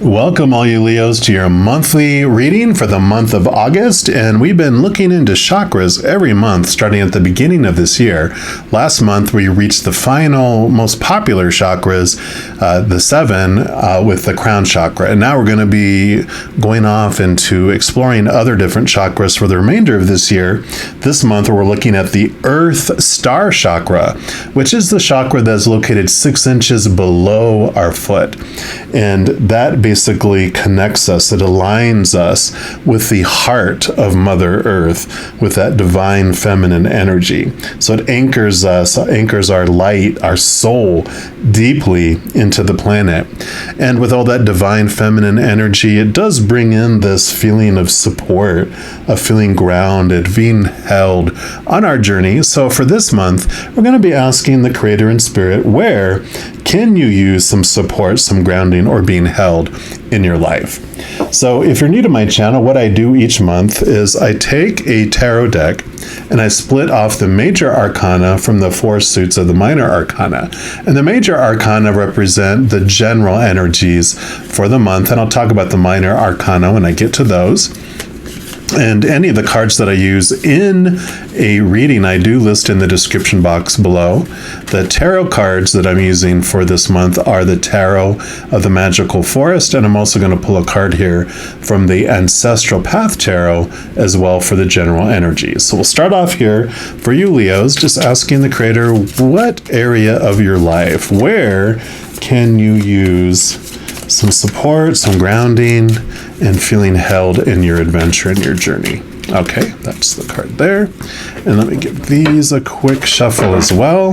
Welcome all you Leos to your monthly reading for the month of August, and we've been looking into chakras every month starting at the beginning of this year. Last month we reached the final most popular chakras, the 7 with the crown chakra, and now we're going to be going off into exploring other different chakras for the remainder of this year. This month we're looking at the Earth Star Chakra, which is the chakra that's located 6 inches below our foot, and that basically connects us. It aligns us with the heart of Mother Earth, with that divine feminine energy. So it anchors us, anchors our light, our soul deeply into the planet. And with all that divine feminine energy, it does bring in this feeling of support, of feeling grounded, being held on our journey. So for this month, we're going to be asking the Creator in Spirit, where can you use some support, some grounding, or being held in your life? So if you're new to my channel, what I do each month is I take a tarot deck and I split off the major arcana from the 4 suits of the minor arcana. And the major arcana represent the general energies for the month, and I'll talk about the minor arcana when I get to those. And any of the cards that I use in a reading, I do list in the description box below. The tarot cards that I'm using for this month are the Tarot of the Magical Forest, and I'm also going to pull a card here from the Ancestral Path Tarot as well for the general energies. So we'll start off here for you Leos, just asking the Creator, what area of your life, where can you use some support, some grounding, and feeling held in your adventure and your journey? Okay, that's the card there. And let me give these a quick shuffle as well.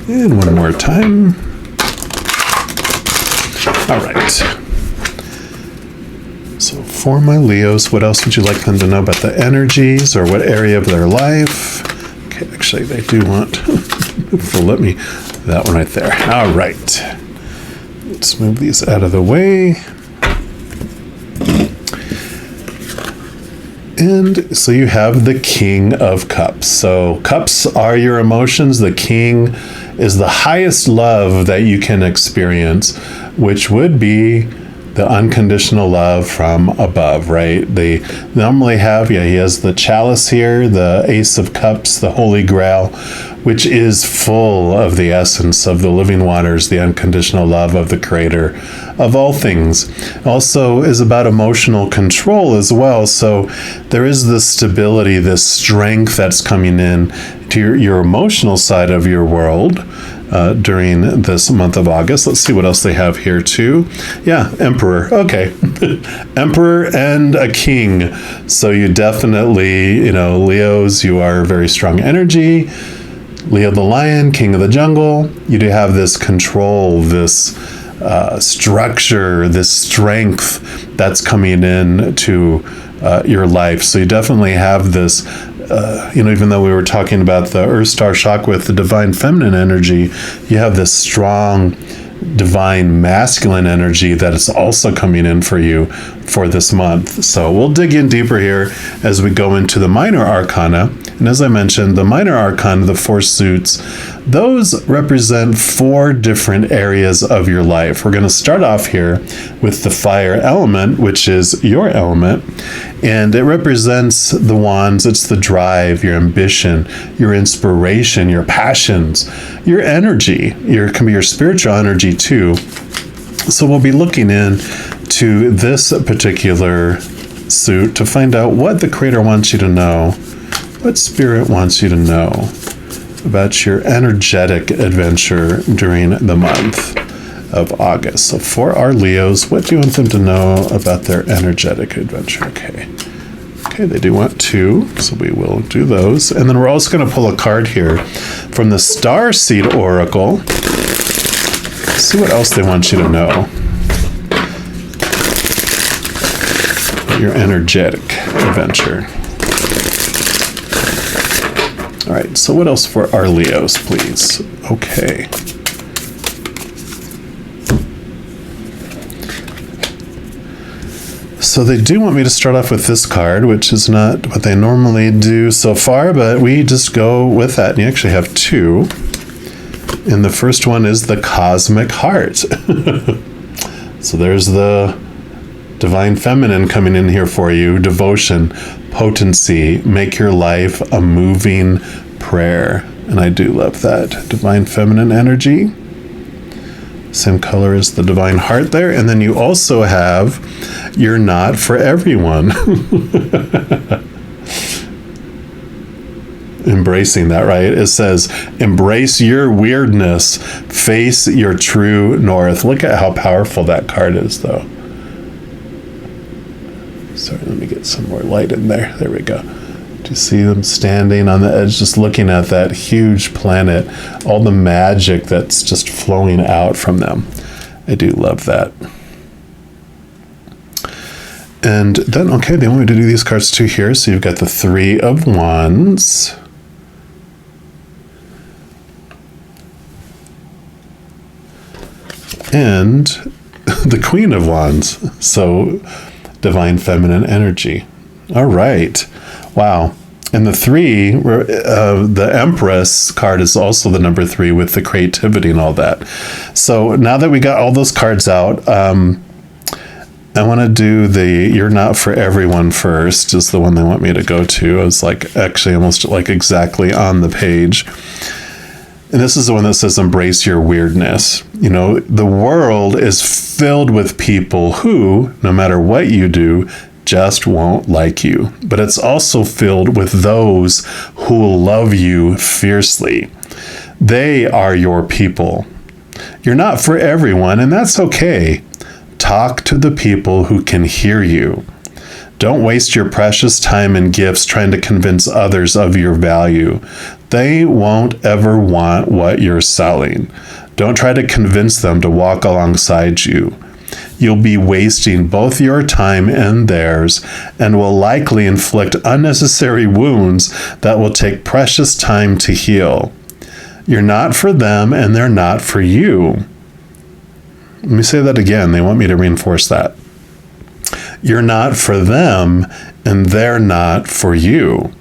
And one more time. All right. So for my Leos, what else would you like them to know about the energies, or what area of their life? Okay, actually, they do want to let me, that one right there. All right. Let's move these out of the way. And so you have the King of Cups. So cups are your emotions. The King is the highest love that you can experience, which would be the unconditional love from above, right? They normally have, he has the chalice here, the Ace of Cups, the Holy Grail, which is full of the essence of the living waters, the unconditional love of the Creator of all things. Also is about emotional control as well. So there is this stability, this strength that's coming in to your emotional side of your world during this month of August. Let's see what else they have here too. Yeah, Emperor. Okay. Emperor and a King. So you definitely, Leos, you are very strong energy. Leo the Lion, King of the Jungle. You do have this control, this structure, this strength that's coming in to your life. So you definitely have this, even though we were talking about the Earth Star Chakra with the divine feminine energy, you have this strong divine masculine energy that is also coming in for you for this month. So we'll dig in deeper here as we go into the minor arcana. And as I mentioned, the minor arcana, the 4 suits, those represent 4 different areas of your life. We're going to start off here with the fire element, which is your element, and it represents the wands. It's the drive, your ambition, your inspiration, your passions, your energy. Can be your spiritual energy too. So we'll be looking in to this particular suit to find out what the Creator wants you to know, what Spirit wants you to know about your energetic adventure during the month of August. So for our Leos, what do you want them to know about their energetic adventure? Okay, they do want 2, so we will do those. And then we're also going to pull a card here from the Starseed Oracle. See what else they want you to know. Your energetic adventure. All right, so what else for our Leos, please? Okay. So they do want me to start off with this card, which is not what they normally do so far, but we just go with that. And you actually have two. And the first one is the Cosmic Heart. So there's the Divine Feminine coming in here for you. Devotion, potency, make your life a moving prayer. And I do love that. Divine Feminine energy. Same color as the Divine Heart there. And then you also have You're Not for Everyone. Embracing that, right? It says, embrace your weirdness, face your true north. Look at how powerful that card is, though. Sorry, let me get some more light in there. There we go. Do you see them standing on the edge, just looking at that huge planet, all the magic that's just flowing out from them? I do love that. And then, okay, they want me to do these cards too here. So you've got the Three of Wands. And the Queen of Wands. So Divine Feminine energy. All right. Wow. And the three, the Empress card is also the number 3 with the creativity and all that. So now that we got all those cards out, I want to do the You're Not for Everyone first, is the one they want me to go to. I was like actually almost like exactly on the page. And this is the one that says, embrace your weirdness. You know, the world is filled with people who, no matter what you do, just won't like you. But it's also filled with those who will love you fiercely. They are your people. You're not for everyone, and that's okay. Talk to the people who can hear you. Don't waste your precious time and gifts trying to convince others of your value. They won't ever want what you're selling. Don't try to convince them to walk alongside you. You'll be wasting both your time and theirs, and will likely inflict unnecessary wounds that will take precious time to heal. You're not for them, and they're not for you. Let me say that again. They want me to reinforce that. You're not for them, and they're not for you.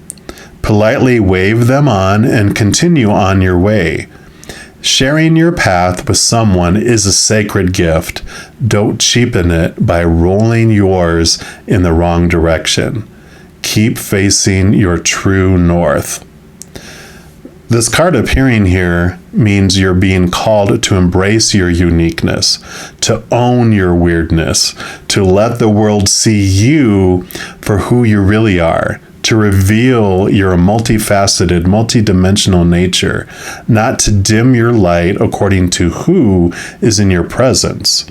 Politely wave them on and continue on your way. Sharing your path with someone is a sacred gift. Don't cheapen it by rolling yours in the wrong direction. Keep facing your true north. This card appearing here means you're being called to embrace your uniqueness, to own your weirdness, to let the world see you for who you really are, to reveal your multifaceted, multidimensional nature, not to dim your light according to who is in your presence.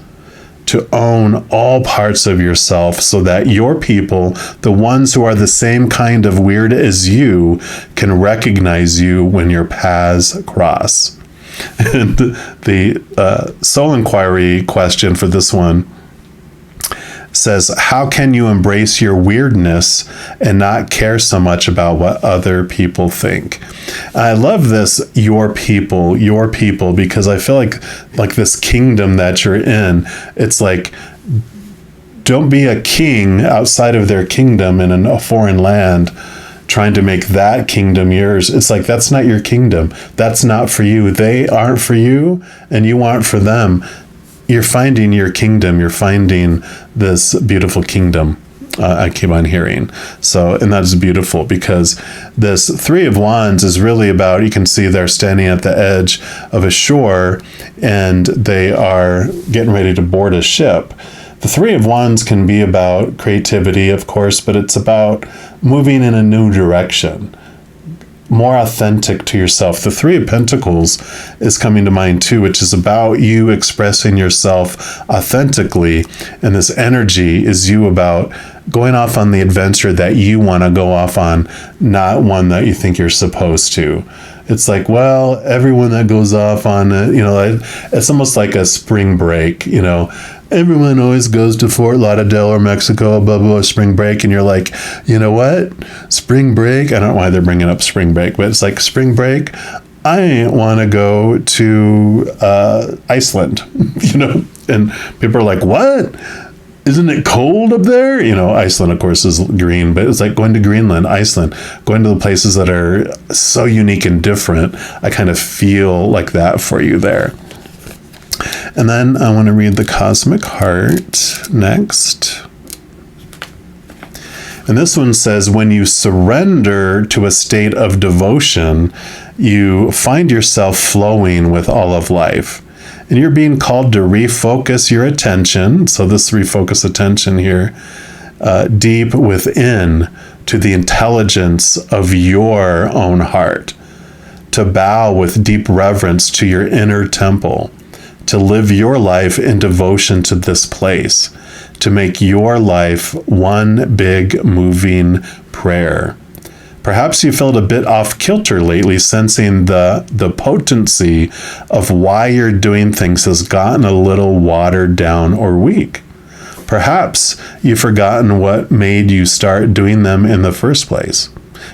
To own all parts of yourself so that your people, the ones who are the same kind of weird as you, can recognize you when your paths cross. And the soul inquiry question for this one says, how can you embrace your weirdness and not care so much about what other people think? I love this, your people, because I feel like this kingdom that you're in, it's like, don't be a king outside of their kingdom in a foreign land trying to make that kingdom yours. It's like, that's not your kingdom. That's not for you. They aren't for you, and you aren't for them. You're finding your kingdom. You're finding this beautiful kingdom. I keep on hearing. So, and that's beautiful, because this Three of Wands is really about, you can see they're standing at the edge of a shore and they are getting ready to board a ship. The Three of Wands can be about creativity, of course, but it's about moving in a new direction, more authentic to yourself. The Three of Pentacles is coming to mind too, which is about you expressing yourself authentically. And this energy is you about going off on the adventure that you want to go off on, not one that you think you're supposed to. It's like, well, everyone that goes off on it, it's almost like a spring break, everyone always goes to Fort Lauderdale or Mexico, blah, blah, blah, spring break. And you're like, you know what? Spring break. I don't know why they're bringing up spring break, but it's like, spring break, I want to go to Iceland, and people are like, what? isn't it cold up there? You know, Iceland, of course, is green, but it's like going to Greenland, Iceland, going to the places that are so unique and different. I kind of feel like that for you there. And then I want to read the Cosmic Heart next. And this one says, when you surrender to a state of devotion, you find yourself flowing with all of life. And you're being called to refocus your attention. So this refocus attention here, deep within to the intelligence of your own heart, to bow with deep reverence to your inner temple, to live your life in devotion to this place, to make your life one big moving prayer. Perhaps you felt a bit off kilter lately, sensing the potency of why you're doing things has gotten a little watered down or weak. Perhaps you've forgotten what made you start doing them in the first place.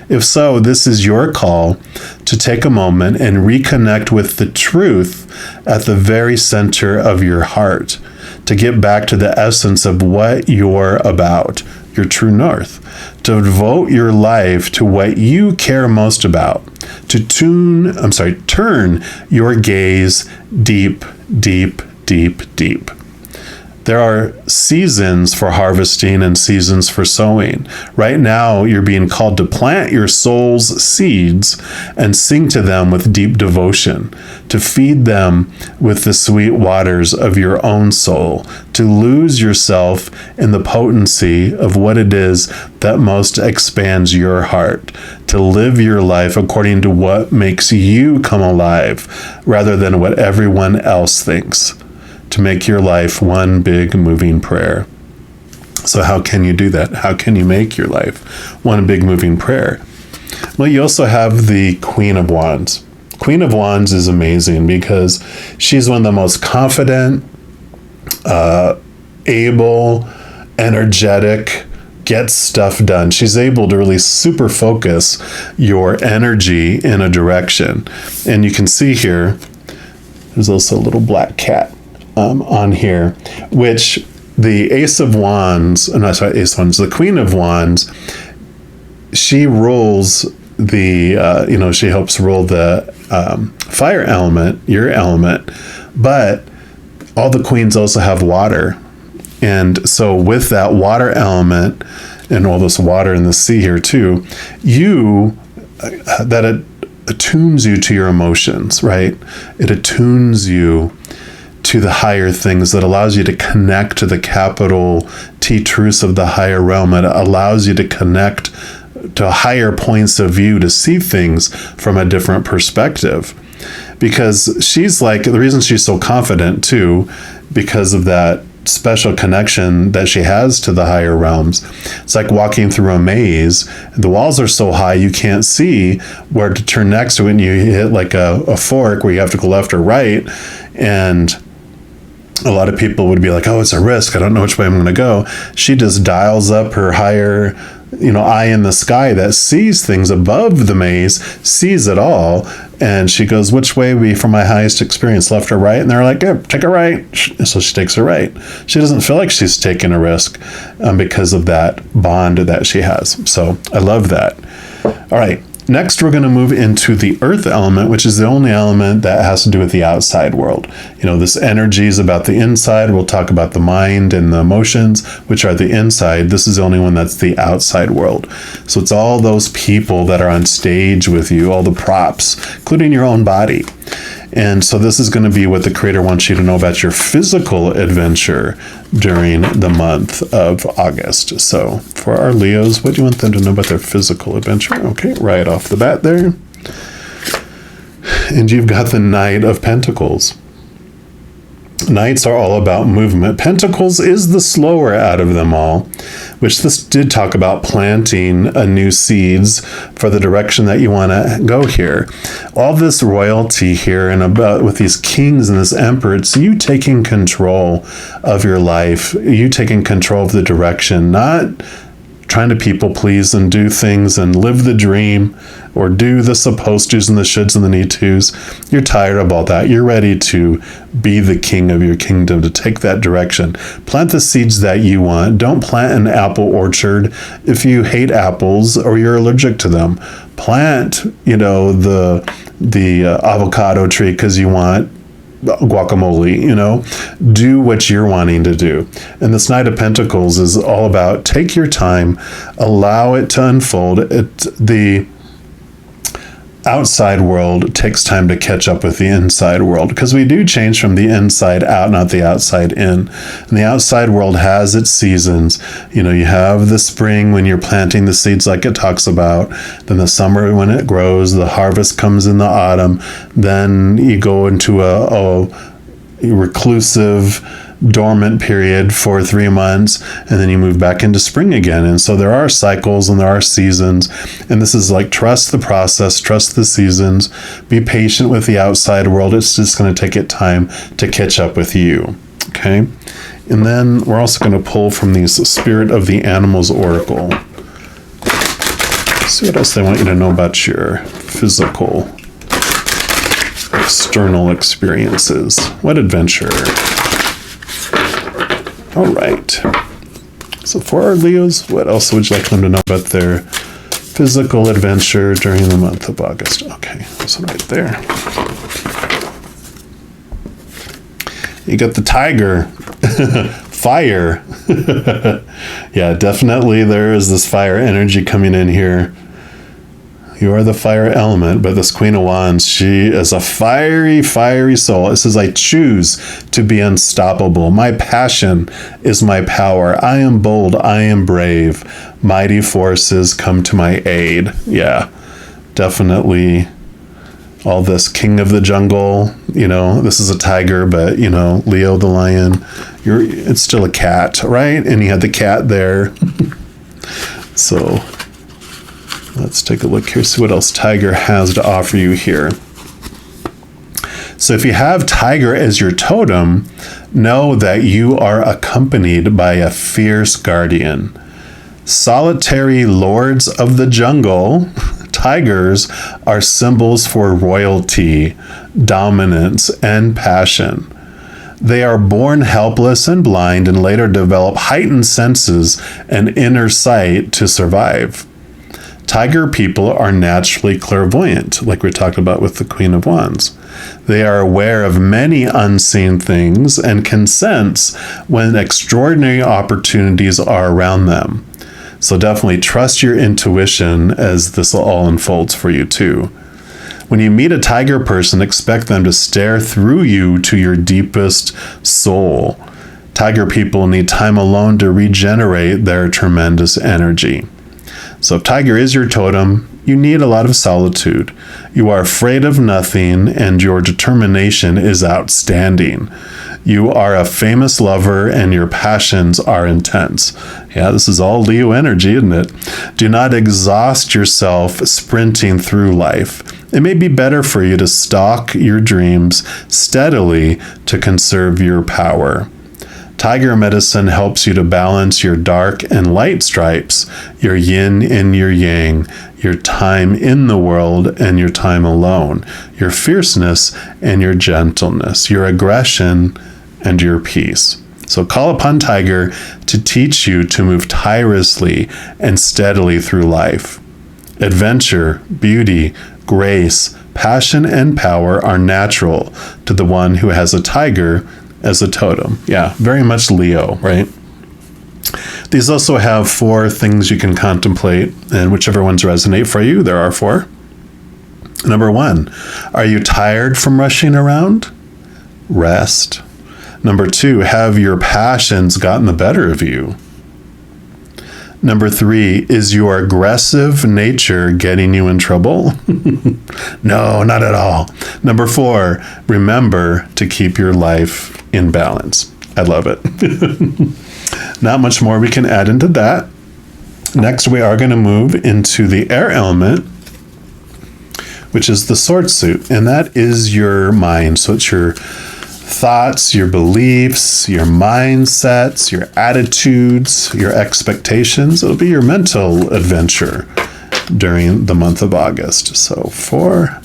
If so, this is your call to take a moment and reconnect with the truth at the very center of your heart, to get back to the essence of what you're about, your true north, to devote your life to what you care most about, to turn your gaze deep, deep, deep, deep. There are seasons for harvesting and seasons for sowing. Right now, you're being called to plant your soul's seeds and sing to them with deep devotion, to feed them with the sweet waters of your own soul, to lose yourself in the potency of what it is that most expands your heart, to live your life according to what makes you come alive, rather than what everyone else thinks. To make your life one big moving prayer. So how can you do that? How can you make your life one big moving prayer? Well, you also have the Queen of Wands. Queen of Wands is amazing because she's one of the most confident, able, energetic, gets stuff done. She's able to really super focus your energy in a direction. And you can see here, there's also a little black cat on here, which the the Queen of Wands, she rules she helps rule the fire element, your element, but all the queens also have water. And so with that water element and all this water in the sea here too, it attunes you to your emotions, right? It attunes you to the higher things, that allows you to connect to the capital T truths of the higher realm. It allows you to connect to higher points of view, to see things from a different perspective. Because she's like, the reason she's so confident too, because of that special connection that she has to the higher realms. It's like walking through a maze. The walls are so high you can't see where to turn next to it, and you hit like a fork where you have to go left or right. And a lot of people would be like, oh, it's a risk, I don't know which way I'm going to go. She just dials up her higher, eye in the sky that sees things above the maze, sees it all. And she goes, which way would be for my highest experience, left or right? And they're like, yeah, take a right. So she takes a right. She doesn't feel like she's taking a risk because of that bond that she has. So I love that. All right. Next, we're going to move into the earth element, which is the only element that has to do with the outside world. This energy is about the inside. We'll talk about the mind and the emotions, which are the inside. This is the only one that's the outside world. So it's all those people that are on stage with you, all the props, including your own body. And so this is going to be what the Creator wants you to know about your physical adventure during the month of August. So for our Leos, what do you want them to know about their physical adventure? Okay, right off the bat there. And you've got the Knight of Pentacles. Knights are all about movement. Pentacles is the slower out of them all, which this did talk about planting new seeds for the direction that you want to go here. All this royalty here and about with these kings and this emperor, it's you taking control of your life, you taking control of the direction, not trying to people please and do things and live the dream, or do the supposed to's and the shoulds and the need to's. You're tired of all that. You're ready to be the king of your kingdom, to take that direction. Plant the seeds that you want. Don't plant an apple orchard if you hate apples or you're allergic to them. Plant, the avocado tree because you want guacamole. Do what you're wanting to do. And this Knight of Pentacles is all about take your time, allow it to unfold. The outside world takes time to catch up with the inside world, because we do change from the inside out, not the outside in. And the outside world has its seasons. You have the spring when you're planting the seeds like it talks about, then the summer when it grows, the harvest comes in the autumn, then you go into a reclusive dormant period for 3 months, and then you move back into spring again. And so there are cycles and there are seasons, and this is like trust the process, trust the seasons, be patient with the outside world. It's just going to take it time to catch up with you. Okay, and then we're also going to pull from the Spirit of the Animals Oracle. See what else they want you to know about your physical external experiences. What adventure? All right. So for our Leos, what else would you like them to know about their physical adventure during the month of August? Okay, this one right there. You got the tiger. Fire. Yeah, definitely there is this fire energy coming in here. You are the fire element, but this Queen of Wands, she is a fiery, fiery soul. It says, I choose to be unstoppable. My passion is my power. I am bold. I am brave. Mighty forces come to my aid. Yeah, definitely all this king of the jungle. This is a tiger, but, Leo the lion, it's still a cat, right? And you had the cat there. So let's take a look here, see what else Tiger has to offer you here. So if you have Tiger as your totem, know that you are accompanied by a fierce guardian. Solitary lords of the jungle, tigers are symbols for royalty, dominance, and passion. They are born helpless and blind and later develop heightened senses and inner sight to survive. Tiger people are naturally clairvoyant, like we talked about with the Queen of Wands. They are aware of many unseen things and can sense when extraordinary opportunities are around them. So definitely trust your intuition as this all unfolds for you too. When you meet a tiger person, expect them to stare through you to your deepest soul. Tiger people need time alone to regenerate their tremendous energy. So if Tiger is your totem, you need a lot of solitude. You are afraid of nothing, and your determination is outstanding. You are a famous lover, and your passions are intense. Yeah, this is all Leo energy, isn't it? Do not exhaust yourself sprinting through life. It may be better for you to stalk your dreams steadily to conserve your power. Tiger medicine helps you to balance your dark and light stripes, your yin and your yang, your time in the world and your time alone, your fierceness and your gentleness, your aggression and your peace. So call upon Tiger to teach you to move tirelessly and steadily through life. Adventure, beauty, grace, passion, and power are natural to the one who has a tiger as a totem. Yeah, very much Leo, right? These also have 4 things you can contemplate, and whichever ones resonate for you, there are 4. Number 1, are you tired from rushing around? Rest. Number 2, have your passions gotten the better of you? Number 3, is your aggressive nature getting you in trouble? No, not at all. Number 4, remember to keep your life in balance. I love it. Not much more we can add into that. Next, we are going to move into the air element, which is the sword suit, and that is your mind. So it's your thoughts, your beliefs, your mindsets, your attitudes, your expectations. It'll be your mental adventure during the month of August. So for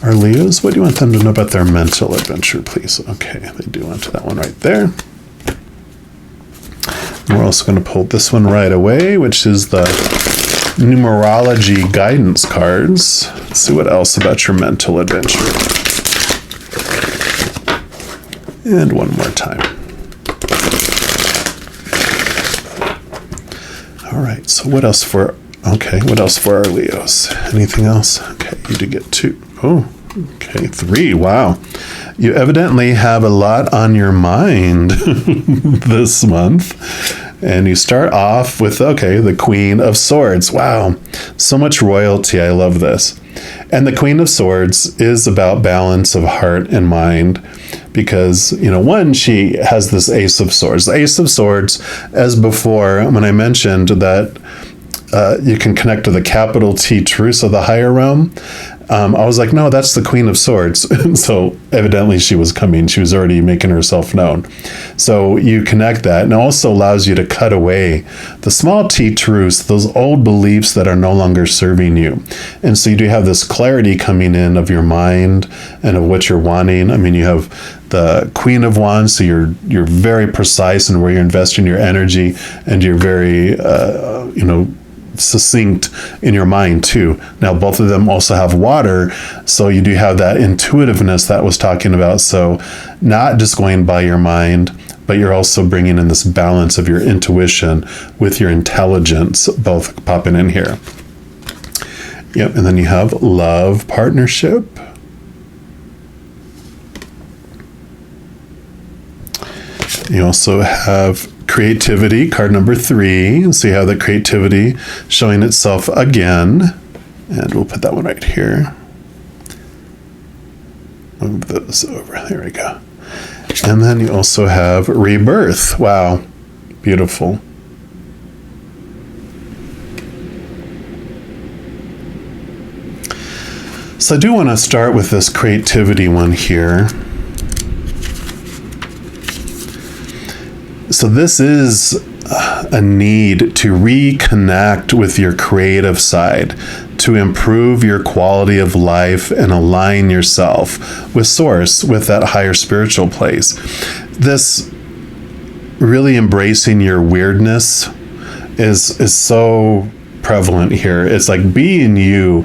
our Leos, what do you want them to know about their mental adventure, please? Okay, they do want that one right there. And we're also going to pull this one right away, which is the numerology guidance cards. Let's see what else about your mental adventure. And one more time. All right, so what else for our Leos? Anything else? Okay, you do get 2. Oh, okay, 3. Wow. You evidently have a lot on your mind this month. And you start off with, the Queen of Swords. Wow, so much royalty. I love this. And the Queen of Swords is about balance of heart and mind because, one, she has this Ace of Swords. The Ace of Swords, as before, when I mentioned that you can connect to the capital T truths of the higher realm, I was like, no, that's the Queen of Swords. So evidently she was coming. She was already making herself known. So you connect that, and it also allows you to cut away the small T truths, those old beliefs that are no longer serving you. And so you do have this clarity coming in of your mind and of what you're wanting. I mean, you have the Queen of Wands, so you're very precise in where you're investing your energy, and you're very, succinct in your mind too. Now both of them also have water, so you do have that intuitiveness that I was talking about. So not just going by your mind, but you're also bringing in this balance of your intuition with your intelligence, both popping in here. Yep, and then you have love, partnership. You also have creativity, card number 3. So you have the creativity showing itself again. And we'll put that one right here. Move those over. There we go. And then you also have rebirth. Wow. Beautiful. So I do want to start with this creativity one here. So this is a need to reconnect with your creative side, to improve your quality of life and align yourself with Source, with that higher spiritual place. This really embracing your weirdness is so prevalent here. It's like being you.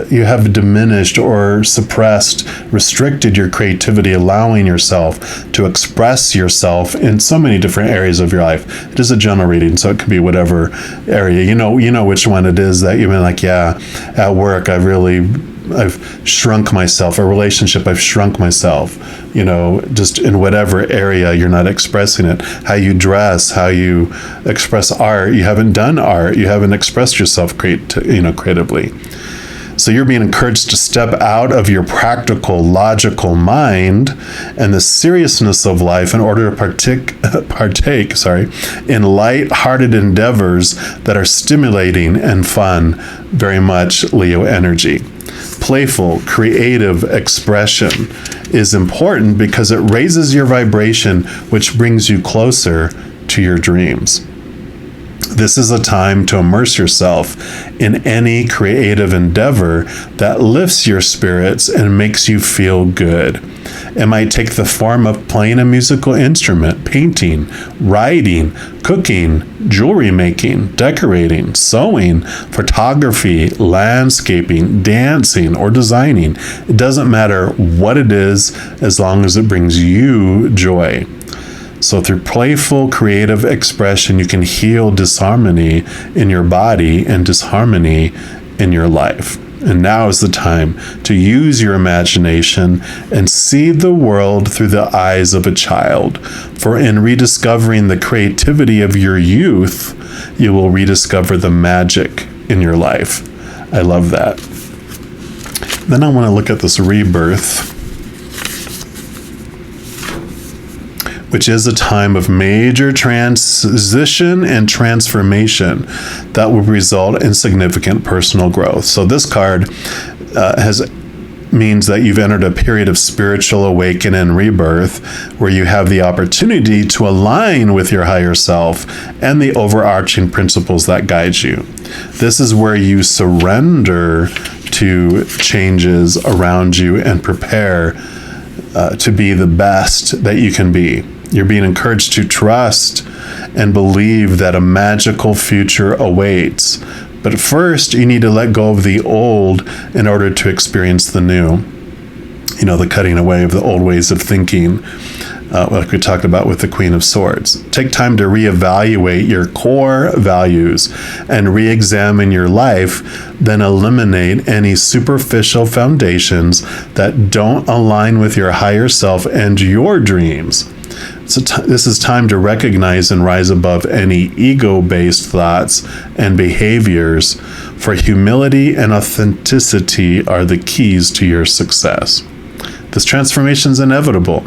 You have diminished or suppressed, restricted your creativity, allowing yourself to express yourself in so many different areas of your life. It is a general reading, so it could be whatever area. You know which one it is that you've been like, yeah, at work I've shrunk myself. A relationship, I've shrunk myself. Just in whatever area you're not expressing it. How you dress, how you express art. You haven't done art. You haven't expressed yourself creatively. So you're being encouraged to step out of your practical, logical mind and the seriousness of life in order to partake in light-hearted endeavors that are stimulating and fun, very much Leo energy. Playful, creative expression is important because it raises your vibration, which brings you closer to your dreams. This is a time to immerse yourself in any creative endeavor that lifts your spirits and makes you feel good. It might take the form of playing a musical instrument, painting, writing, cooking, jewelry making, decorating, sewing, photography, landscaping, dancing, or designing. It doesn't matter what it is as long as it brings you joy. So through playful, creative expression, you can heal disharmony in your body and disharmony in your life. And now is the time to use your imagination and see the world through the eyes of a child. For in rediscovering the creativity of your youth, you will rediscover the magic in your life. I love that. Then I want to look at this rebirth, which is a time of major transition and transformation that will result in significant personal growth. So this card has means that you've entered a period of spiritual awakening and rebirth where you have the opportunity to align with your higher self and the overarching principles that guide you. This is where you surrender to changes around you and prepare to be the best that you can be. You're being encouraged to trust and believe that a magical future awaits. But first, you need to let go of the old in order to experience the new. You know, the cutting away of the old ways of thinking, like we talked about with the Queen of Swords. Take time to reevaluate your core values and re-examine your life, then eliminate any superficial foundations that don't align with your higher self and your dreams. So this is time to recognize and rise above any ego-based thoughts and behaviors, for humility and authenticity are the keys to your success. This transformation is inevitable.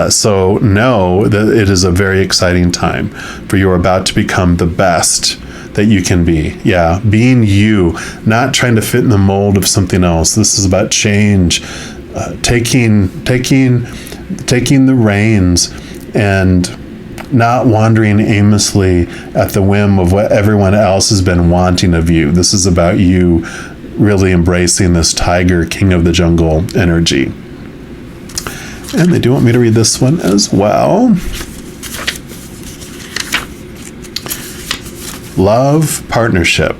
So know that it is a very exciting time, for you're about to become the best that you can be. Yeah, being you, not trying to fit in the mold of something else. This is about change, taking the reins and not wandering aimlessly at the whim of what everyone else has been wanting of you. This is about you really embracing this tiger, king of the jungle energy. And they do want me to read this one as well. Love, partnership.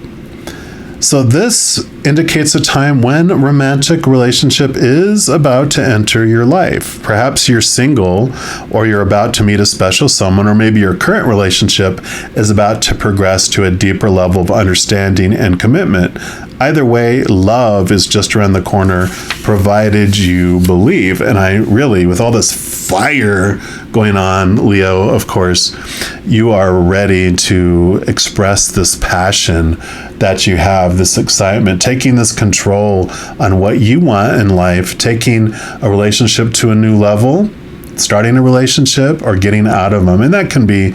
So this indicates a time when a romantic relationship is about to enter your life. Perhaps you're single, or you're about to meet a special someone, or maybe your current relationship is about to progress to a deeper level of understanding and commitment. Either way, love is just around the corner, provided you believe. And I really, with all this fire going on, Leo, of course, you are ready to express this passion that you have, this excitement, taking this control on what you want in life, taking a relationship to a new level, starting a relationship, or getting out of them. And that can be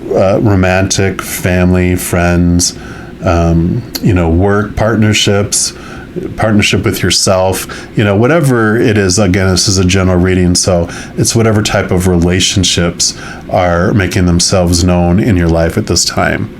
romantic, family, friends, work partnerships, partnership with yourself, whatever it is. Again, this is a general reading, so it's whatever type of relationships are making themselves known in your life at this time.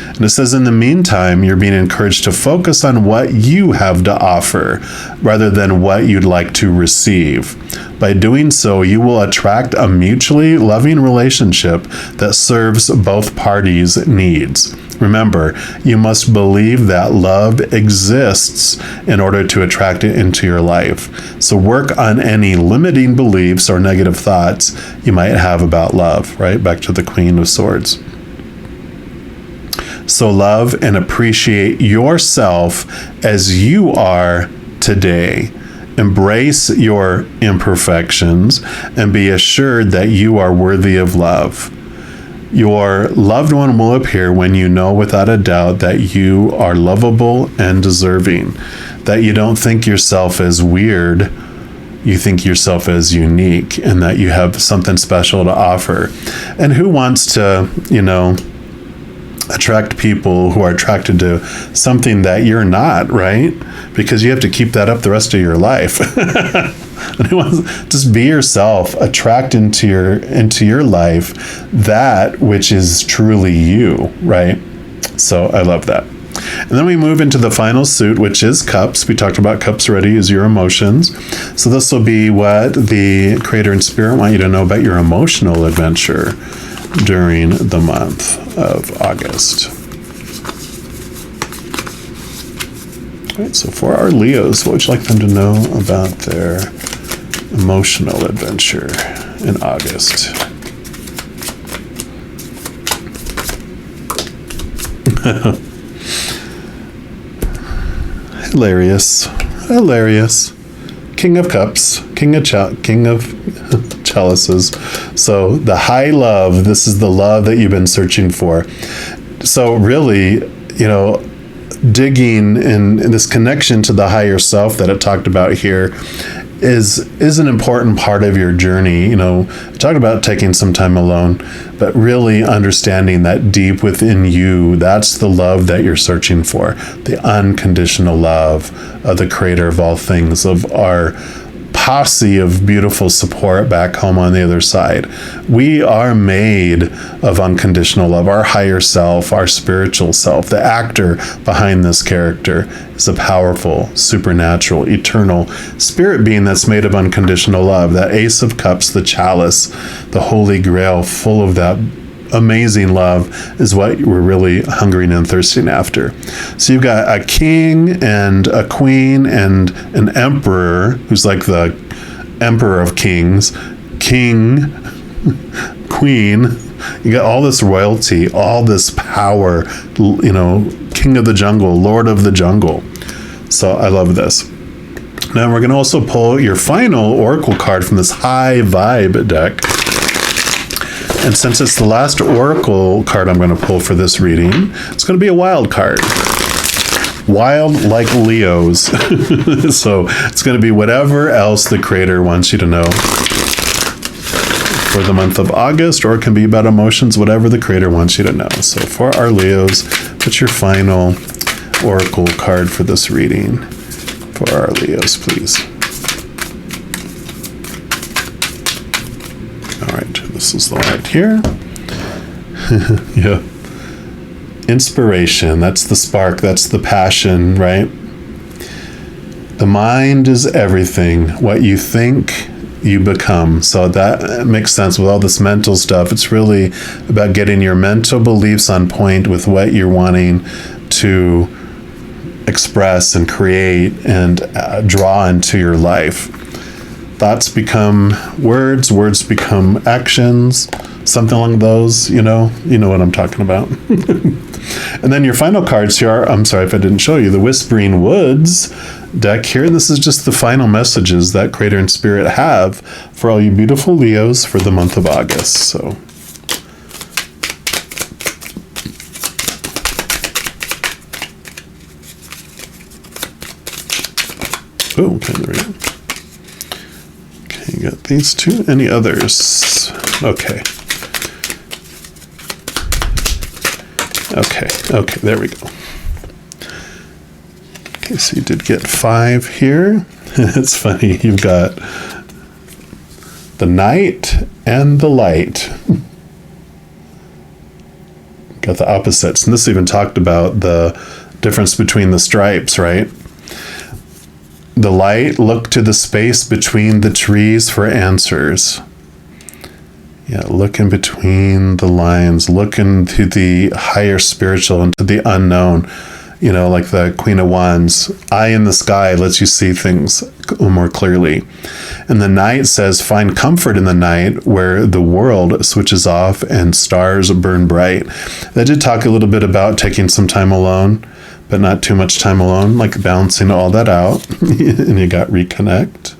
And it says, in the meantime, you're being encouraged to focus on what you have to offer rather than what you'd like to receive. By doing so, you will attract a mutually loving relationship that serves both parties' needs. Remember, you must believe that love exists in order to attract it into your life. So work on any limiting beliefs or negative thoughts you might have about love, right? Back to the Queen of Swords. So love and appreciate yourself as you are today. Embrace your imperfections and be assured that you are worthy of love. Your loved one will appear when you know without a doubt that you are lovable and deserving, that you don't think yourself as weird, you think yourself as unique, and that you have something special to offer. And who wants to, attract people who are attracted to something that you're not, right? Because you have to keep that up the rest of your life. Just be yourself, attract into your life that which is truly you, right? So I love that. And then we move into the final suit, which is Cups. We talked about Cups already, is your emotions. So this will be what the Creator and Spirit want you to know about your emotional adventure during the month of August. All right, so for our Leos, what would you like them to know about their emotional adventure in August? Hilarious. King of Cups, King of Chalices. So the high love, this is the love that you've been searching for. So really, digging in this connection to the higher self that it talked about here is an important part of your journey. You know, talk about taking some time alone, but really understanding that deep within you, that's the love that you're searching for, the unconditional love of the creator of all things, of our posse of beautiful support back home on the other side. We are made of unconditional love. Our higher self, our spiritual self, the actor behind this character is a powerful, supernatural, eternal spirit being that's made of unconditional love. That Ace of Cups, the chalice, the Holy Grail, full of that amazing love is what we're really hungering and thirsting after. So you've got a king and a queen and an emperor who's like the emperor of kings, king, queen. You got all this royalty, all this power, you know, king of the jungle, lord of the jungle. So I love this. Now we're going to also pull your final oracle card from this high vibe deck. And since it's the last oracle card I'm going to pull for this reading, it's going to be a wild card. Wild like Leo's. So it's going to be whatever else the creator wants you to know for the month of August, or it can be about emotions, whatever the creator wants you to know. So for our Leos, what's your final oracle card for this reading? For our Leos, please. All right, this is the light here. Yeah. Inspiration, that's the spark, that's the passion, right? The mind is everything. What you think, you become. So that makes sense with all this mental stuff. It's really about getting your mental beliefs on point with what you're wanting to express and create and draw into your life. Thoughts become words, words become actions, something along those, you know what I'm talking about. And then your final cards here are, I'm sorry if I didn't show you, the Whispering Woods deck here. This is just the final messages that Creator and Spirit have for all you beautiful Leos for the month of August. So oh, okay, there we go. Okay, you got these two. Any others? Okay. Okay, there we go. Okay, so you did get 5 here. It's funny, you've got the night and the light. Got the opposites. And this even talked about the difference between the stripes, right? The light, look to the space between the trees for answers. Yeah, look in between the lines, look into the higher spiritual, into the unknown. You know, like the Queen of Wands, eye in the sky lets you see things more clearly. And the night says, find comfort in the night where the world switches off and stars burn bright. That did talk a little bit about taking some time alone, but not too much time alone, like balancing all that out. And you got reconnect.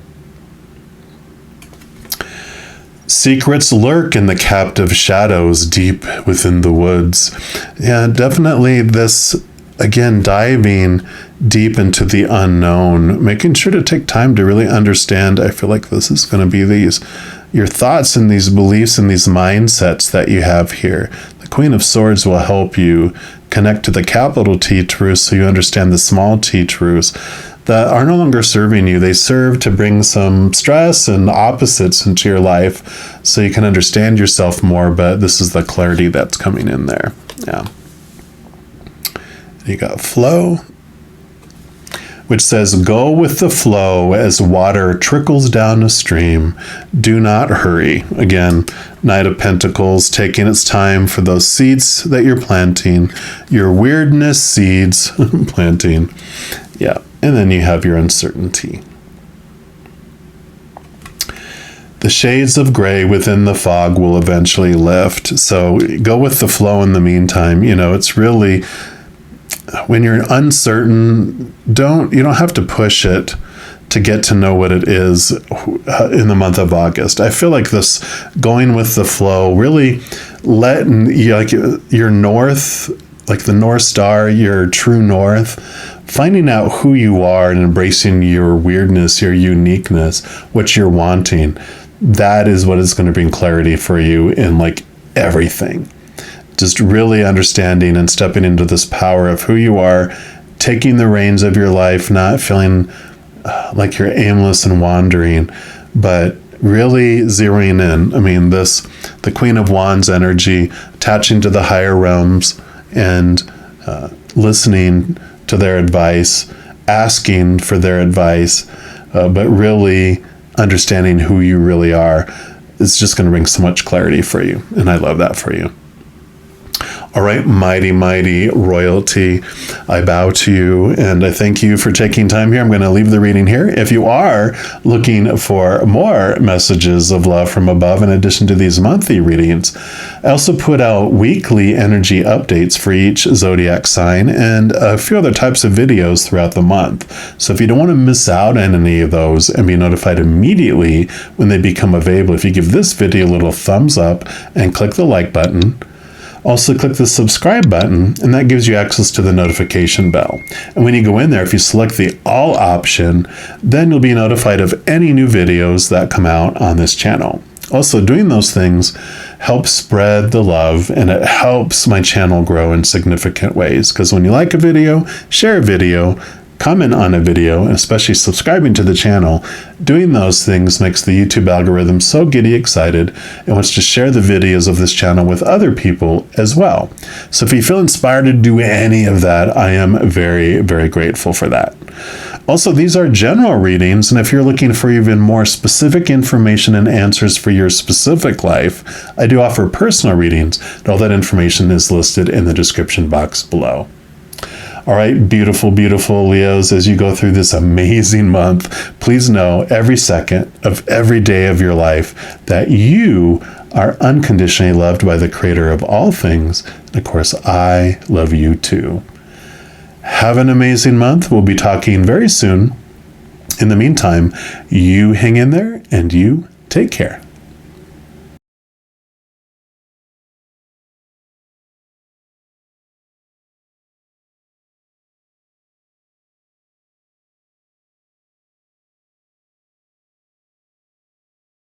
Secrets lurk in the captive shadows deep within the woods. Yeah, definitely this, again, diving deep into the unknown, making sure to take time to really understand. I feel like this is going to be your thoughts and these beliefs and these mindsets that you have here. The Queen of Swords will help you connect to the capital T truths so you understand the small t truths that are no longer serving you. They serve to bring some stress and opposites into your life so you can understand yourself more, but this is the clarity that's coming in there. Yeah. You got flow, which says, go with the flow as water trickles down a stream. Do not hurry. Again, Knight of Pentacles, taking its time for those seeds that you're planting, your weirdness seeds planting. Yeah. And then you have your uncertainty. The shades of gray within the fog will eventually lift. So go with the flow in the meantime. You know, it's really, when you're uncertain, you don't have to push it to get to know what it is in the month of August. I feel like this going with the flow, really letting like your north, like the North Star, your true north, finding out who you are and embracing your weirdness, your uniqueness, what you're wanting, that is what is going to bring clarity for you in like everything. Just really understanding and stepping into this power of who you are, taking the reins of your life, not feeling like you're aimless and wandering, but really zeroing in. I mean, the Queen of Wands energy, attaching to the higher realms and listening to their advice, asking for their advice, but really understanding who you really are is just going to bring so much clarity for you. And I love that for you. All right, mighty, mighty royalty, I bow to you and I thank you for taking time here. I'm going to leave the reading here. If you are looking for more messages of love from above, in addition to these monthly readings, I also put out weekly energy updates for each zodiac sign and a few other types of videos throughout the month. So if you don't want to miss out on any of those and be notified immediately when they become available, if you give this video a little thumbs up and click the like button, also click the subscribe button, and that gives you access to the notification bell. And when you go in there, if you select the all option, then you'll be notified of any new videos that come out on this channel. Also, doing those things helps spread the love, and it helps my channel grow in significant ways. Because when you like a video, share a video, comment on a video, and especially subscribing to the channel, doing those things makes the YouTube algorithm so giddy excited and wants to share the videos of this channel with other people as well. So if you feel inspired to do any of that, I am very, very grateful for that. Also, these are general readings, and if you're looking for even more specific information and answers for your specific life, I do offer personal readings, and all that information is listed in the description box below. All right, beautiful, beautiful Leos, as you go through this amazing month, please know every second of every day of your life that you are unconditionally loved by the Creator of all things. And of course, I love you too. Have an amazing month. We'll be talking very soon. In the meantime, you hang in there and you take care.